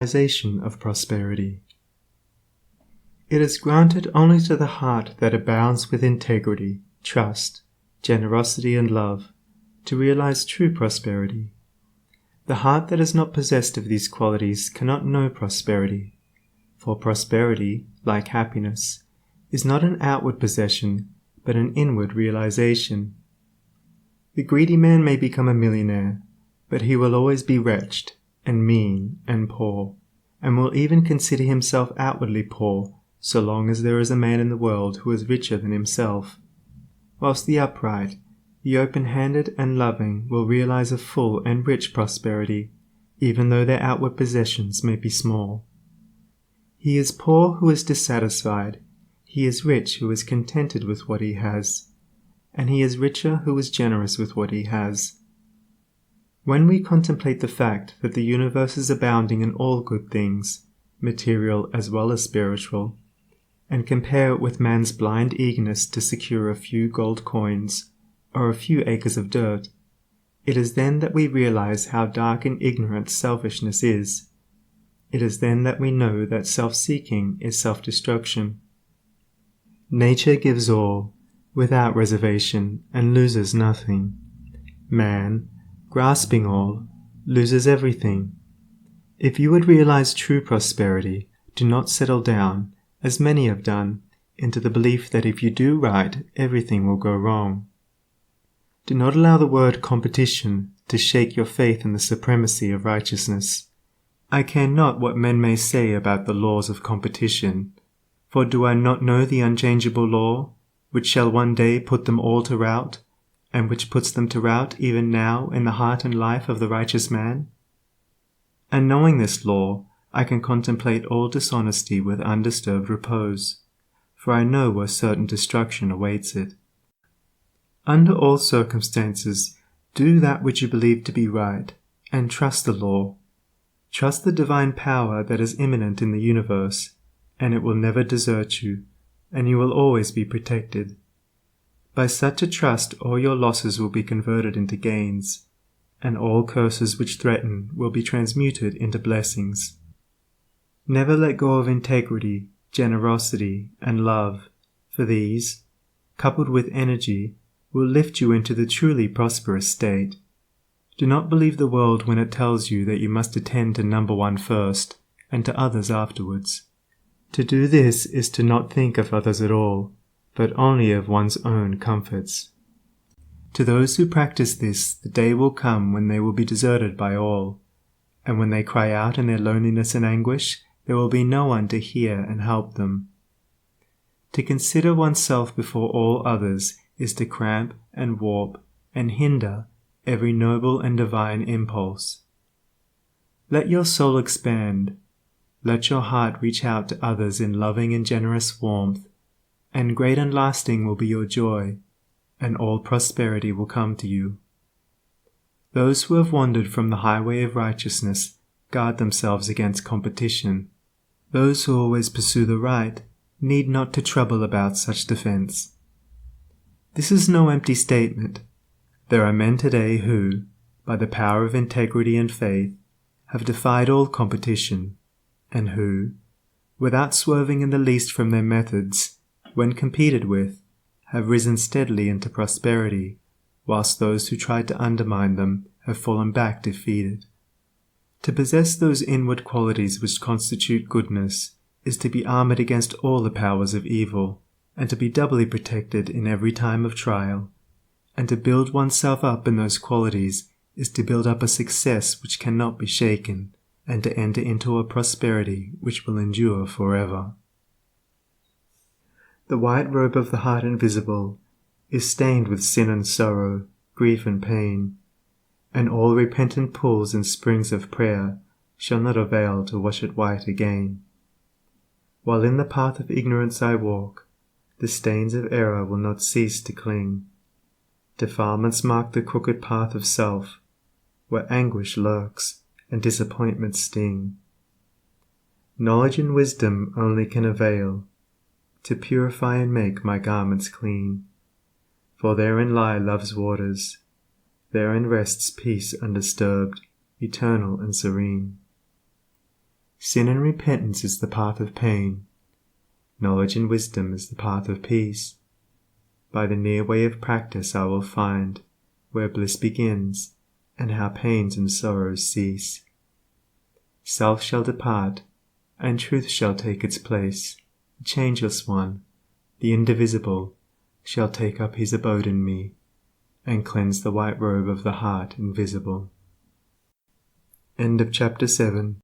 realization of prosperity. It is granted only to the heart that abounds with integrity, trust, generosity, and love to realize true prosperity. The heart that is not possessed of these qualities cannot know prosperity, for prosperity, like happiness, is not an outward possession, but an inward realization. The greedy man may become a millionaire, but he will always be wretched, and mean, and poor, and will even consider himself outwardly poor, so long as there is a man in the world who is richer than himself, whilst the upright, the open-handed and loving will realize a full and rich prosperity, even though their outward possessions may be small. He is poor who is dissatisfied, he is rich who is contented with what he has, and he is richer who is generous with what he has. When we contemplate the fact that the universe is abounding in all good things, material as well as spiritual, and compare it with man's blind eagerness to secure a few gold coins or a few acres of dirt, it is then that we realize how dark and ignorant selfishness is. It is then that we know that self-seeking is self-destruction. Nature gives all, without reservation, and loses nothing. Man, grasping all, loses everything. If you would realize true prosperity, do not settle down, as many have done, into the belief that if you do right, everything will go wrong. Do not allow the word competition to shake your faith in the supremacy of righteousness. I care not what men may say about the laws of competition, for do I not know the unchangeable law, which shall one day put them all to rout, and which puts them to rout even now in the heart and life of the righteous man? And knowing this law, I can contemplate all dishonesty with undisturbed repose, for I know where certain destruction awaits it. Under all circumstances, do that which you believe to be right, and trust the law. Trust the divine power that is immanent in the universe, and it will never desert you, and you will always be protected. By such a trust all your losses will be converted into gains, and all curses which threaten will be transmuted into blessings. Never let go of integrity, generosity, and love, for these, coupled with energy, will lift you into the truly prosperous state. Do not believe the world when it tells you that you must attend to number one first, and to others afterwards. To do this is to not think of others at all, but only of one's own comforts. To those who practice this, the day will come when they will be deserted by all, and when they cry out in their loneliness and anguish, there will be no one to hear and help them. To consider oneself before all others is to cramp and warp and hinder every noble and divine impulse. Let your soul expand. Let your heart reach out to others in loving and generous warmth, and great and lasting will be your joy, and all prosperity will come to you. Those who have wandered from the highway of righteousness guard themselves against competition. Those who always pursue the right need not to trouble about such defense. This is no empty statement. There are men today who, by the power of integrity and faith, have defied all competition, and who, without swerving in the least from their methods, when competed with, have risen steadily into prosperity, whilst those who tried to undermine them have fallen back defeated. To possess those inward qualities which constitute goodness is to be armored against all the powers of evil, and to be doubly protected in every time of trial. And to build oneself up in those qualities is to build up a success which cannot be shaken, and to enter into a prosperity which will endure forever. The white robe of the heart invisible is stained with sin and sorrow, grief and pain, and all repentant pools and springs of prayer shall not avail to wash it white again. While in the path of ignorance I walk, the stains of error will not cease to cling. Defilements mark the crooked path of self, where anguish lurks and disappointments sting. Knowledge and wisdom only can avail to purify and make my garments clean, for therein lie love's waters, therein rests peace undisturbed, eternal and serene. Sin and repentance is the path of pain. Knowledge and wisdom is the path of peace. By the near way of practice I will find where bliss begins, and how pains and sorrows cease. Self shall depart, and truth shall take its place. The changeless one, the indivisible, shall take up his abode in me, and cleanse the white robe of the heart invisible. End of chapter 7.